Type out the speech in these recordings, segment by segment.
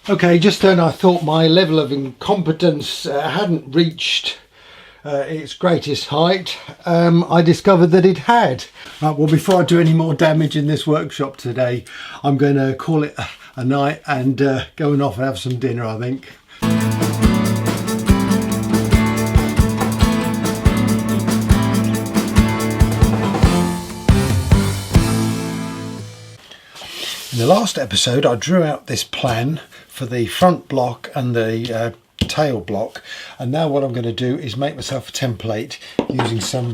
Okay, just then I thought my level of incompetence hadn't reached its greatest height. I discovered that it had. Right, well, before I do any more damage in this workshop today, I'm going to call it a night and going off and have some dinner, I think. In the last episode I drew out this plan for the front block and the tail block, and now what I'm going to do is make myself a template using some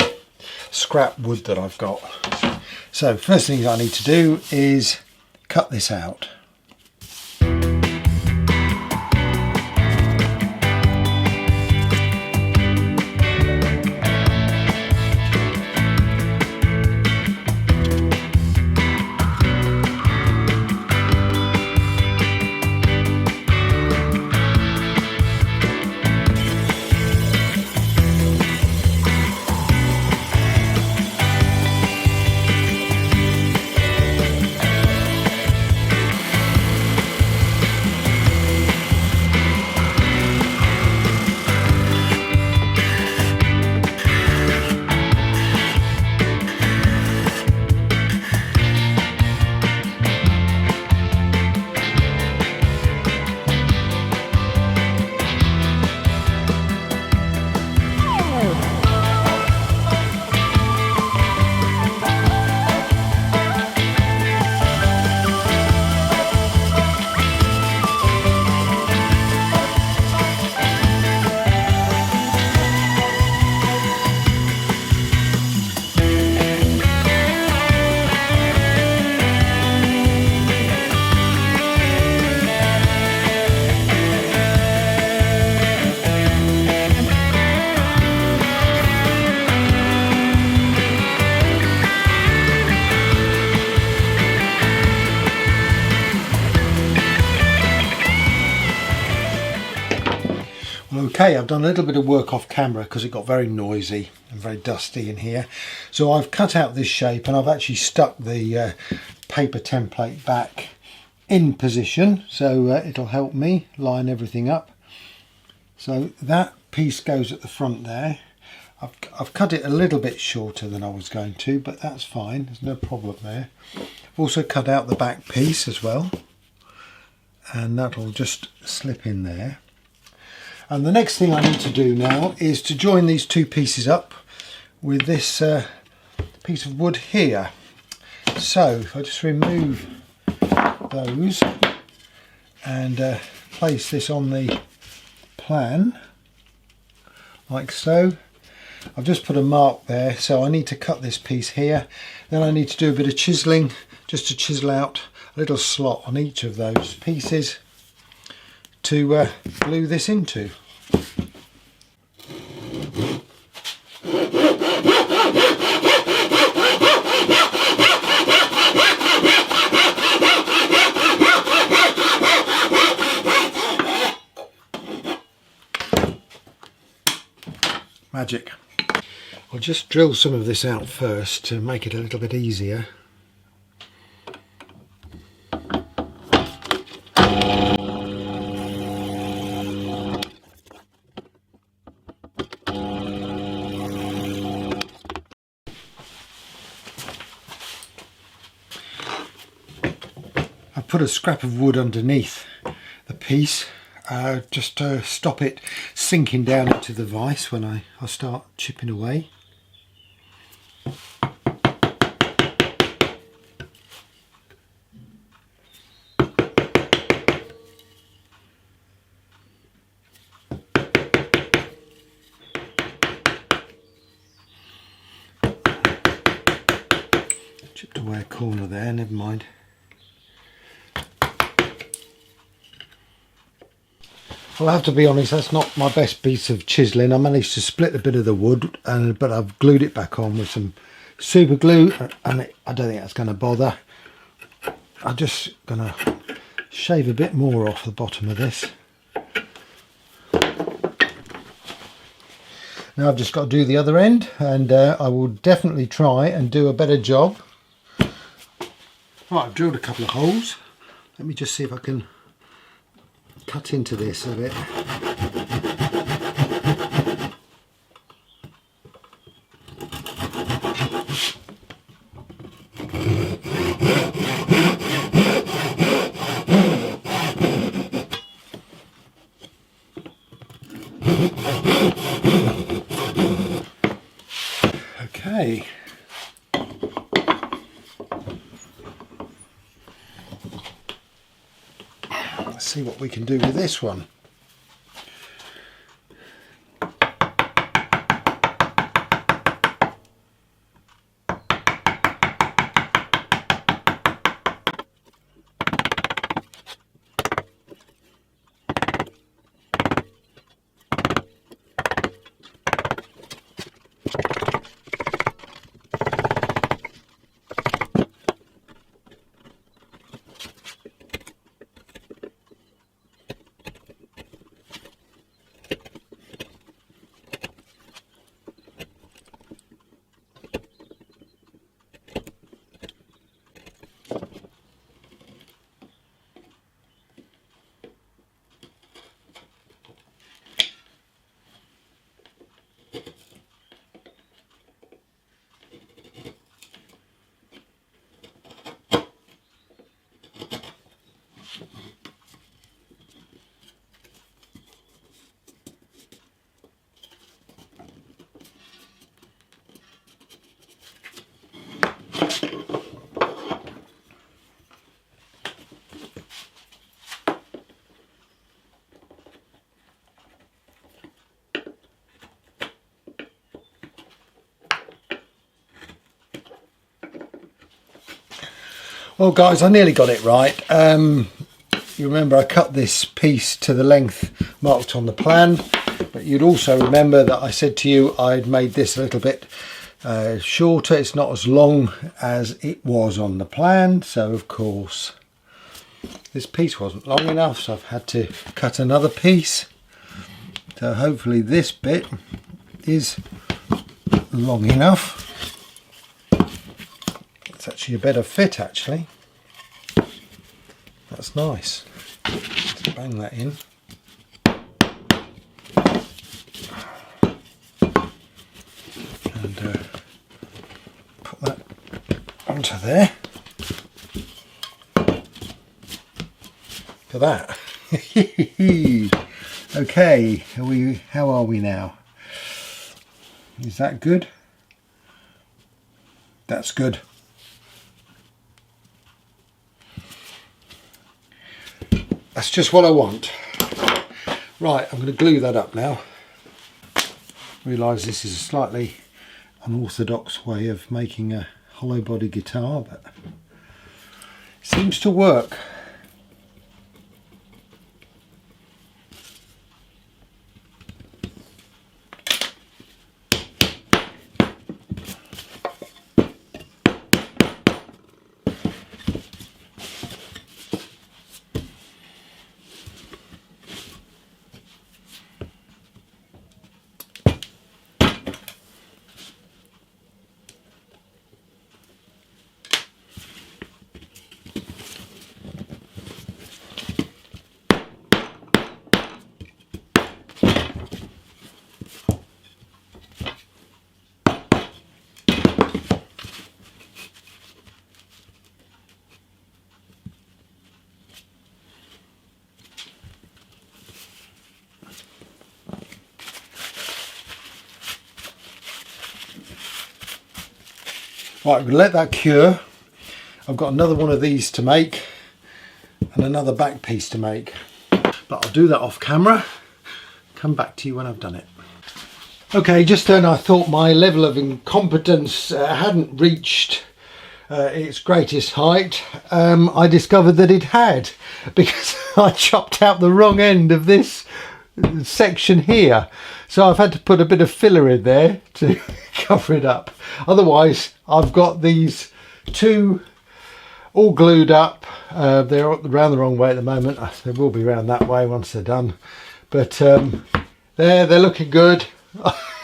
scrap wood that I've got. So first thing I need to do is cut this out. Okay, I've done a little bit of work off camera because it got very noisy and very dusty in here. So I've cut out this shape and I've actually stuck the paper template back in position, so it'll help me line everything up. So that piece goes at the front there. I've cut it a little bit shorter than I was going to, but that's fine, there's no problem there. I've also cut out the back piece as well, and that'll just slip in there. And the next thing I need to do now is to join these two pieces up with this piece of wood here. So if I just remove those and place this on the plan like so. I've just put a mark there, so I need to cut this piece here. Then I need to do a bit of chiseling just to chisel out a little slot on each of those pieces to glue this into. Magic. I'll just drill some of this out first to make it a little bit easier. Put a scrap of wood underneath the piece just to stop it sinking down into the vise when I start chipping away. Chipped away a corner there, never mind. Well, I have to be honest, that's not my best piece of chiselling. I managed to split a bit of the wood, but I've glued it back on with some super glue, and I don't think that's going to bother. I'm just going to shave a bit more off the bottom of this. Now I've just got to do the other end, and I will definitely try and do a better job. Right, I've drilled a couple of holes. Let me just see if I can cut into this a bit. Okay. Let's see what we can do with this one. Well guys, I nearly got it right. You remember I cut this piece to the length marked on the plan, but you'd also remember that I said to you I'd made this a little bit shorter. It's not as long as it was on the plan, so of course this piece wasn't long enough, so I've had to cut another piece. So hopefully this bit is long enough. It's actually a better fit actually. That's nice. Let's bang that in. And put that onto there. Look at that. Okay, how are we now? Is that good? That's good. That's just what I want. Right, I'm going to glue that up now. Realise this is a slightly unorthodox way of making a hollow body guitar, but it seems to work. Right, I'm going to let that cure. I've got another one of these to make and another back piece to make, but I'll do that off camera. Come back to you when I've done it. Okay, just then I thought my level of incompetence hadn't reached its greatest height. I discovered that it had, because I chopped out the wrong end of this section here, so I've had to put a bit of filler in there to cover it up. Otherwise I've got these two all glued up. They're round the wrong way at the moment. They will be round that way once they're done, but they're looking good.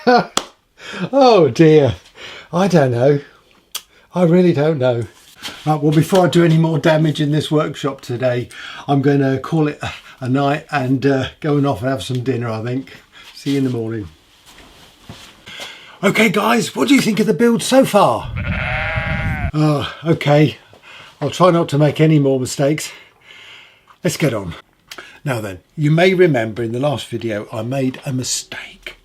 Oh dear, I don't know, I really don't know. Right, well, before I do any more damage in this workshop today, I'm going to call it a night and going off and have some dinner, I think. See you in the morning. Okay guys, what do you think of the build so far? Okay, I'll try not to make any more mistakes. Let's get on. Now then, you may remember in the last video I made a mistake,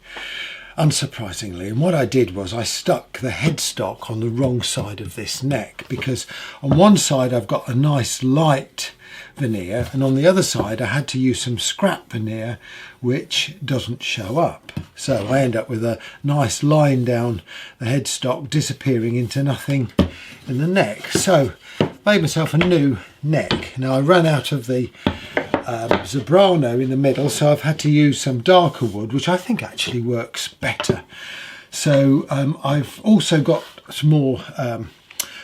unsurprisingly, and what I did was I stuck the headstock on the wrong side of this neck, because on one side I've got a nice light veneer and on the other side I had to use some scrap veneer which doesn't show up. So I end up with a nice line down the headstock disappearing into nothing in the neck. So made myself a new neck. Now I ran out of the Zebrano in the middle, so I've had to use some darker wood, which I think actually works better. So I've also got some more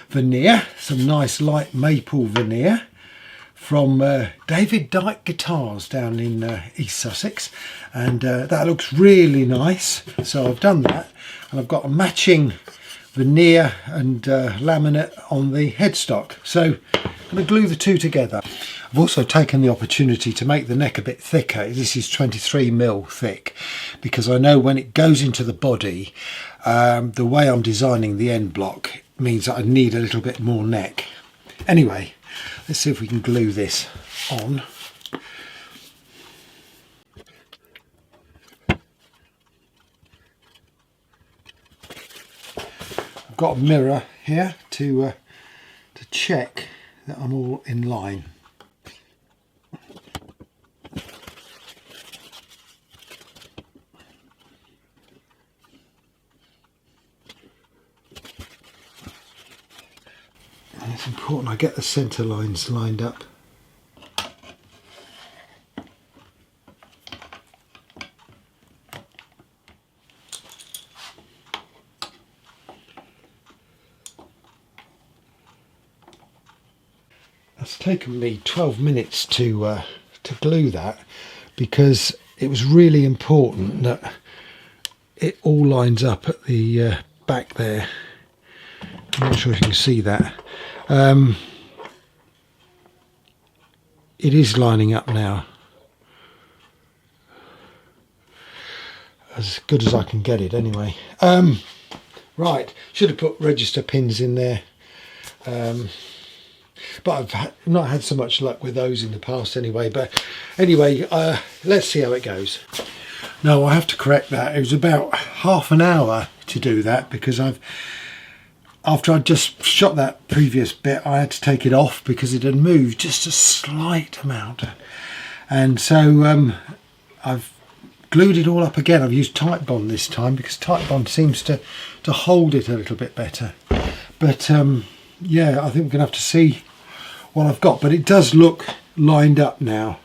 veneer, some nice light maple veneer from David Dyke Guitars down in East Sussex, and that looks really nice. So I've done that, and I've got a matching veneer and laminate on the headstock. So I'm going to glue the two together. I've also taken the opportunity to make the neck a bit thicker. This is 23mm thick, because I know when it goes into the body, the way I'm designing the end block means that I need a little bit more neck. Anyway, let's see if we can glue this on. I've got a mirror here to check that I'm all in line. And it's important I get the centre lines lined up. It's taken me 12 minutes to glue that, because it was really important that it all lines up at the back there. I'm not sure if you can see that. It is lining up now, as good as I can get it anyway. Right, should have put register pins in there, but I've not had so much luck with those in the past anyway. But anyway, let's see how it goes. No, I have to correct that. It was about half an hour to do that, because after I'd just shot that previous bit, I had to take it off because it had moved just a slight amount. And so I've glued it all up again. I've used Titebond this time, because Titebond seems to hold it a little bit better. But yeah, I think we're going to have to see what I've got. But it does look lined up now.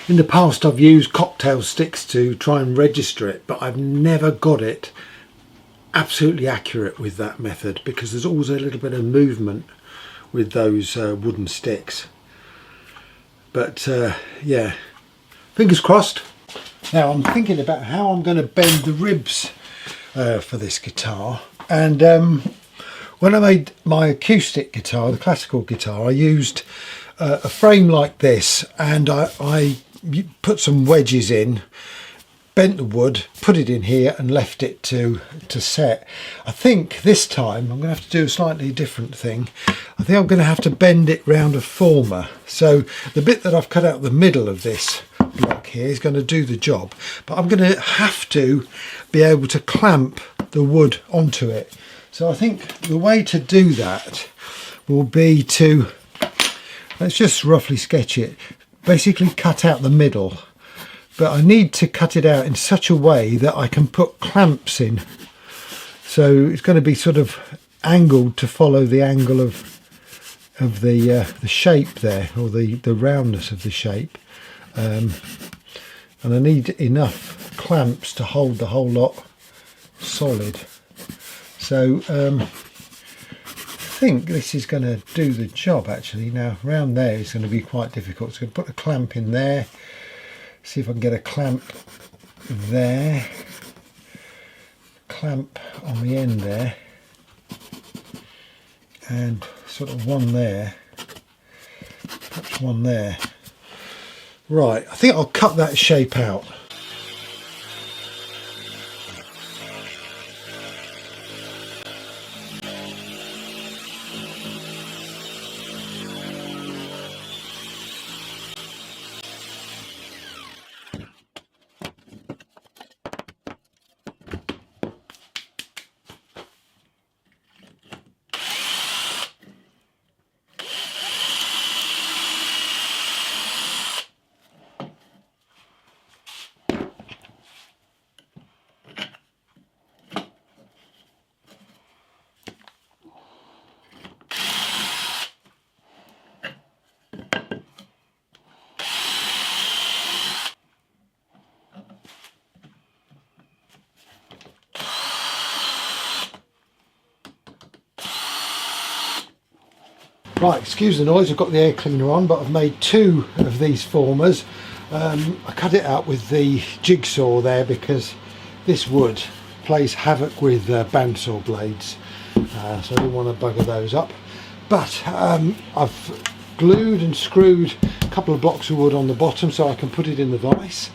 In the past I've used cocktail sticks to try and register it, but I've never got it absolutely accurate with that method, because there's always a little bit of movement with those wooden sticks. But yeah, fingers crossed. Now I'm thinking about how I'm going to bend the ribs for this guitar. And when I made my acoustic guitar, the classical guitar, I used a frame like this, and I put some wedges in, bent the wood, put it in here and left it to set. I think this time I'm going to have to do a slightly different thing. I think I'm going to have to bend it round a former. So the bit that I've cut out the middle of this block here is going to do the job, but I'm going to have to be able to clamp the wood onto it. So I think the way to do that will be to, let's just roughly sketch it, basically cut out the middle. But I need to cut it out in such a way that I can put clamps in. So it's going to be sort of angled to follow the angle of the shape there, or the roundness of the shape. And I need enough clamps to hold the whole lot solid. So I think this is going to do the job actually. Now round there is going to be quite difficult. So I'm going to put a clamp in there. See if I can get a clamp there, clamp on the end there, and sort of one there, perhaps one there. Right, I think I'll cut that shape out. Right, excuse the noise, I've got the air cleaner on, but I've made two of these formers. I cut it out with the jigsaw there because this wood plays havoc with bandsaw blades, so I didn't want to bugger those up. But I've glued and screwed a couple of blocks of wood on the bottom so I can put it in the vise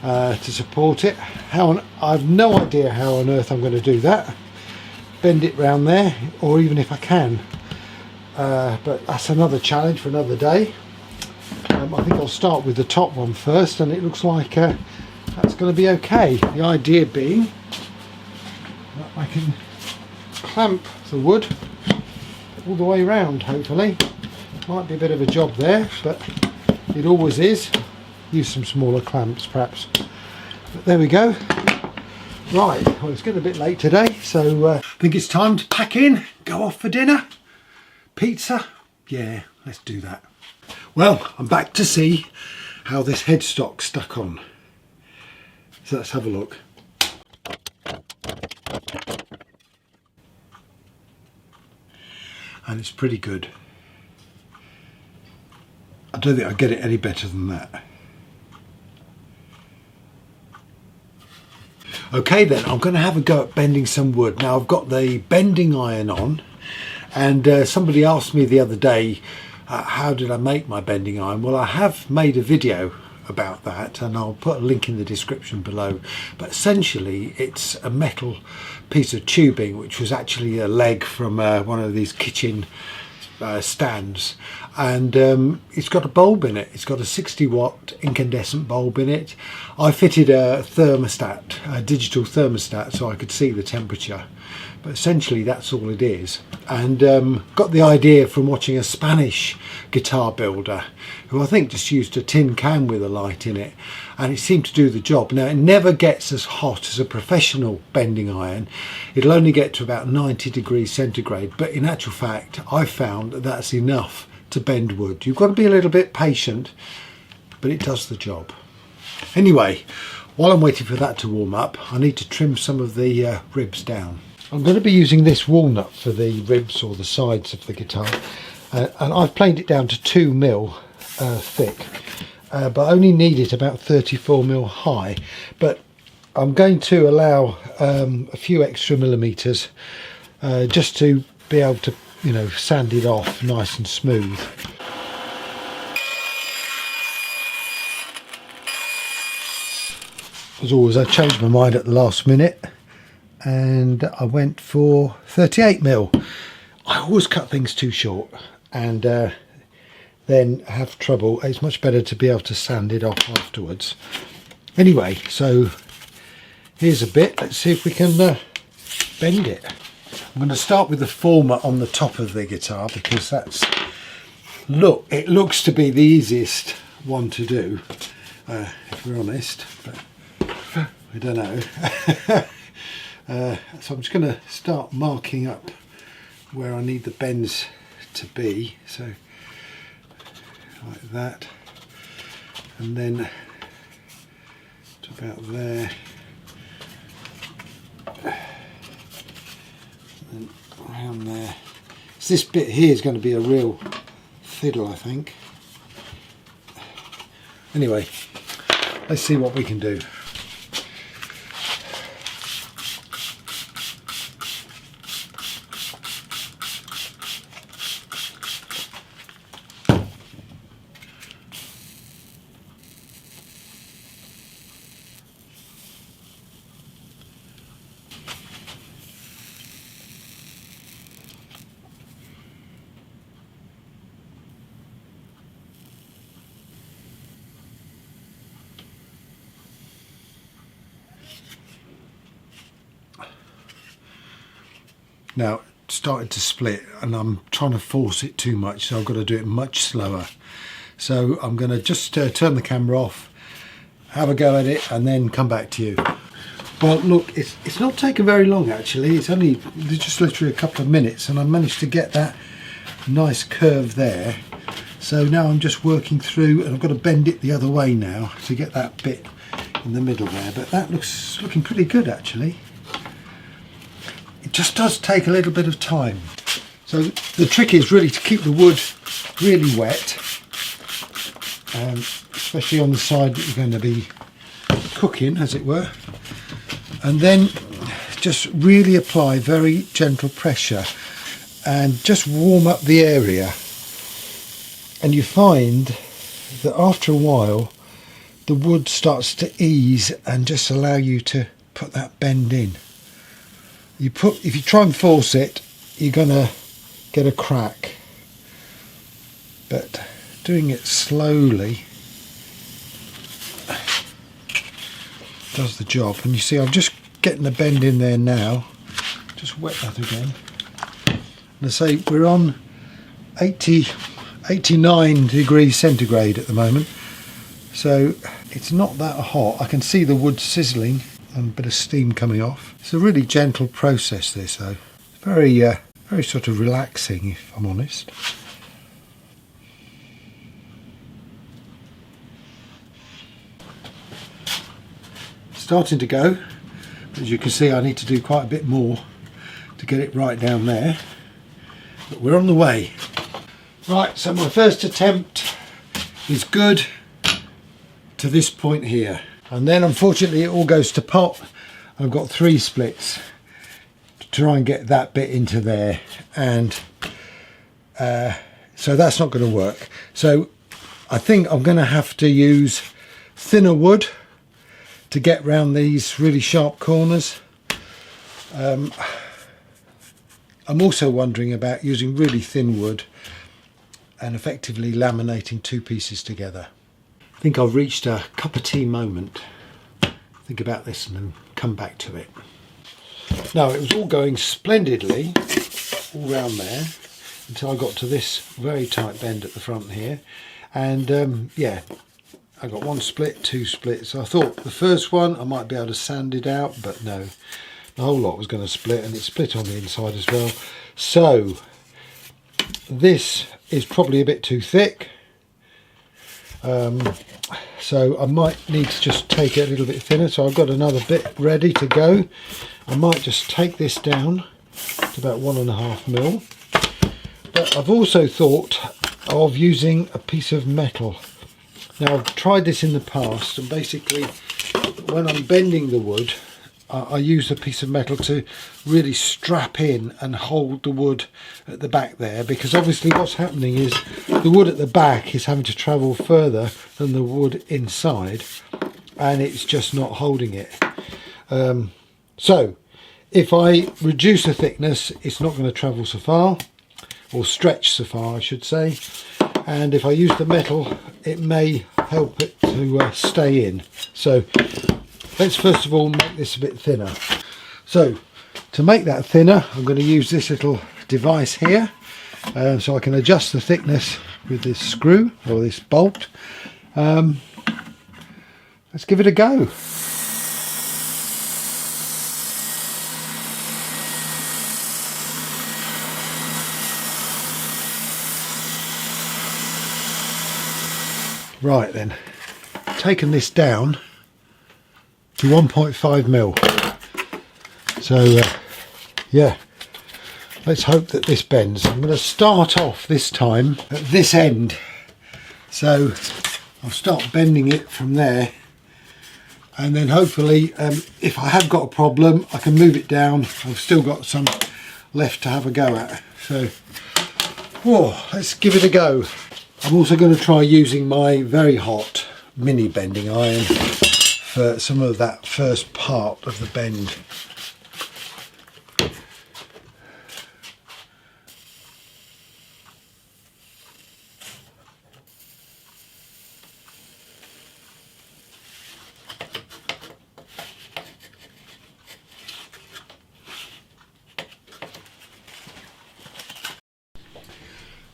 to support it. I've no idea how on earth I'm going to do that. Bend it round there, or even if I can. But that's another challenge for another day. I think I'll start with the top one first, and it looks like that's going to be okay. The idea being that I can clamp the wood all the way around, hopefully. Might be a bit of a job there, but it always is. Use some smaller clamps perhaps. But there we go. Right, well, it's getting a bit late today, so I think it's time to pack in, go off for dinner. Pizza? Yeah, let's do that. Well, I'm back to see how this headstock stuck on. So let's have a look. And it's pretty good. I don't think I'll get it any better than that. Okay then, I'm going to have a go at bending some wood. Now I've got the bending iron on, and somebody asked me the other day, how did I make my bending iron? Well, I have made a video about that, and I'll put a link in the description below. But essentially it's a metal piece of tubing which was actually a leg from one of these kitchen stands, and it's got a bulb in it. It's got a 60-watt incandescent bulb in it. I fitted a thermostat, a digital thermostat, so I could see the temperature, but essentially that's all it is. And got the idea from watching a Spanish guitar builder who I think just used a tin can with a light in it, and it seemed to do the job. Now it never gets as hot as a professional bending iron. It'll only get to about 90 degrees centigrade, but in actual fact I found that that's enough to bend wood. You've got to be a little bit patient, but it does the job. Anyway, while I'm waiting for that to warm up, I need to trim some of the ribs down. I'm going to be using this walnut for the ribs or the sides of the guitar, and I've planed it down to 2mm thick, but I only need it about 34mm high. But I'm going to allow a few extra millimeters just to be able to, you know, sand it off nice and smooth. As always, I changed my mind at the last minute and I went for 38mm. I always cut things too short and then have trouble. It's much better to be able to sand it off afterwards. Anyway, so here's a bit. Let's see if we can bend it. I'm going to start with the former on the top of the guitar because that's, it looks to be the easiest one to do, if we're honest, but I don't know. So I'm just going to start marking up where I need the bends to be, so like that, and then to about there, and around there. So this bit here is going to be a real fiddle, I think. Anyway, let's see what we can do. Now it's starting to split and I'm trying to force it too much, so I've got to do it much slower. So I'm going to just turn the camera off, have a go at it, and then come back to you. Well, look, it's not taken very long actually. It's only just literally a couple of minutes, and I managed to get that nice curve there. So now I'm just working through, and I've got to bend it the other way now to get that bit in the middle there. But that looking pretty good actually. It just does take a little bit of time. So the trick is really to keep the wood really wet, especially on the side that you're going to be cooking, as it were. And then just really apply very gentle pressure and just warm up the area. And you find that after a while the wood starts to ease and just allow you to put that bend in. If you try and force it, you're gonna get a crack, but doing it slowly does the job. And you see I'm just getting the bend in there now. Just wet that again. And I say we're on 89 degrees centigrade at the moment, so it's not that hot. I can see the wood sizzling and a bit of steam coming off. It's a really gentle process this though. It's very sort of relaxing, if I'm honest. Starting to go. As you can see, I need to do quite a bit more to get it right down there, but we're on the way. Right, so my first attempt is good to this point here, and then unfortunately it all goes to pot. I've got 3 splits to try and get that bit into there, and so that's not going to work. So I think I'm going to have to use thinner wood to get round these really sharp corners. I'm also wondering about using really thin wood and effectively laminating 2 pieces together. I think I've reached a cup of tea moment. Think about this and then come back to it. Now, it was all going splendidly all round there until I got to this very tight bend at the front here, and yeah, I got 1 split, 2 splits. I thought the first one I might be able to sand it out, but no, the whole lot was going to split, and it split on the inside as well. So this is probably a bit too thick, so I might need to just take it a little bit thinner. So I've got another bit ready to go. I might just take this down to about 1.5 mil, but I've also thought of using a piece of metal. Now, I've tried this in the past, and basically when I'm bending the wood, I use a piece of metal to really strap in and hold the wood at the back there, because obviously what's happening is the wood at the back is having to travel further than the wood inside, and it's just not holding it. So if I reduce the thickness, it's not going to travel so far, or stretch so far I should say, and if I use the metal it may help it to stay in. So let's first of all make this a bit thinner. So to make that thinner, I'm going to use this little device here, so I can adjust the thickness with this screw or this bolt. Let's give it a go. Right then, taken this down to 1.5 mil. So yeah, let's hope that this bends. I'm going to start off this time at this end, so I'll start bending it from there, and then hopefully if I have got a problem I can move it down. I've still got some left to have a go at, so whoa, let's give it a go. I'm also going to try using my very hot mini bending iron for some of that first part of the bend.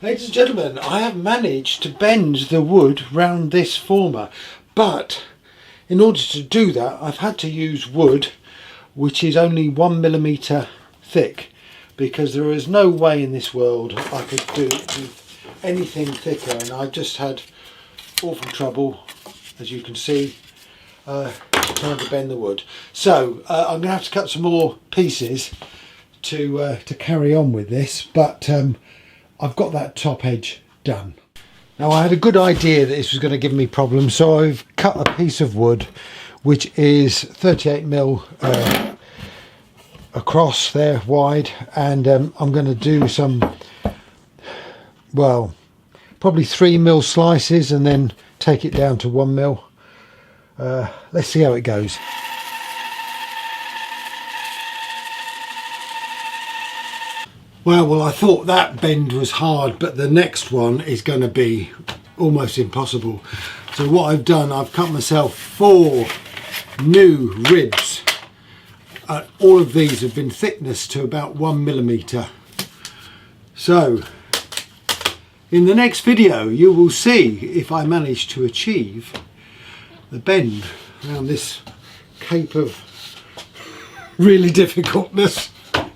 Ladies and gentlemen, I have managed to bend the wood round this former, but in order to do that I've had to use wood which is only 1mm thick, because there is no way in this world I could do it with anything thicker, and I've just had awful trouble, as you can see, trying to bend the wood. So I'm going to have to cut some more pieces to carry on with this, but I've got that top edge done. Now I had a good idea that this was going to give me problems, so I've cut a piece of wood which is 38mm across there, wide, and I'm going to do some, well, probably 3mm slices and then take it down to 1mm. Let's see how it goes. Well, I thought that bend was hard, but the next one is going to be almost impossible. So what I've done, I've cut myself 4 new ribs. All of these have been thickness to about 1mm. So in the next video you will see if I manage to achieve the bend around this cape of really difficultness.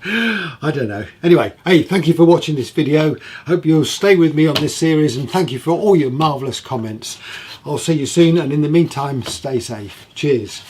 I don't know. Anyway, hey, thank you for watching this video. Hope you'll stay with me on this series, and thank you for all your marvellous comments. I'll see you soon, and in the meantime, stay safe. Cheers.